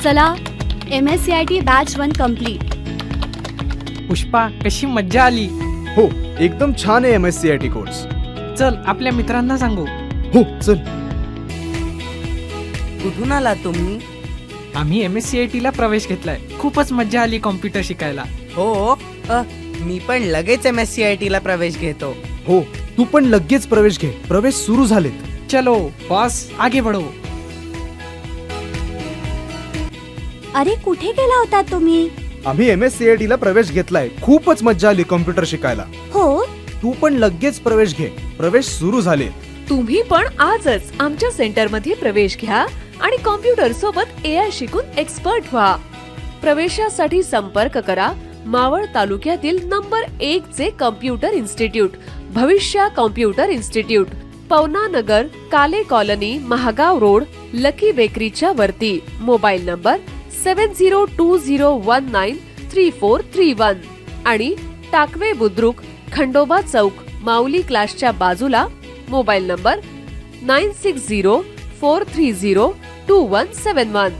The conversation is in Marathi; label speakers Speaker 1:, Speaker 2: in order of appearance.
Speaker 1: चला, MSCIT बॅच 1 कंप्लीट.
Speaker 2: पुष्पा, कशी मज्जा आली.
Speaker 3: हो, एकदम छान आहे MSCIT कोर्स.
Speaker 2: चल आपल्या मित्रांना सांगू.
Speaker 3: हो चल.
Speaker 4: कुठून आला तुम्ही?
Speaker 2: आम्ही MSCIT ला प्रवेश घेतलाय. खूपच मज्जा आली कॉम्प्युटर शिकायला.
Speaker 4: हो, मी पण लगेच MSCIT ला प्रवेश घेतो.
Speaker 3: हो, तू पण लगेच प्रवेश घे. प्रवेश सुरू झालेत.
Speaker 2: चलो बॉस, आगे बढ़ो.
Speaker 1: अरे कुठे गेला होता तुम्ही?
Speaker 3: आम्ही MSCIT ला प्रवेश घेतलाय. खूपच मज्जा आली कॉम्प्युटर शिकायला.
Speaker 1: हो,
Speaker 3: तू पण लगेच प्रवेश घे. प्रवेश सुरू झाले.
Speaker 5: तुम्ही पण आजच आमच्या सेंटरमध्ये प्रवेश घ्या आणि कॉम्प्युटर सोबत AI शिकून एक्सपर्ट व्हा. प्रवेशासाठी संपर्क करा मावळ तालुक्यातील नंबर 1 चे कॉम्प्युटर इन्स्टिट्यूट, भविष्य कॉम्प्युटर इन्स्टिट्यूट, पवना नगर, काले कॉलनी, महागाव रोड, लकी बेकरीच्या वरती. मोबाईल नंबर 7020193431 आणि टाकवे बुद्रुक, खंडोबा चौक, माऊली क्लासच्या बाजूला. Mobile number 9604302171.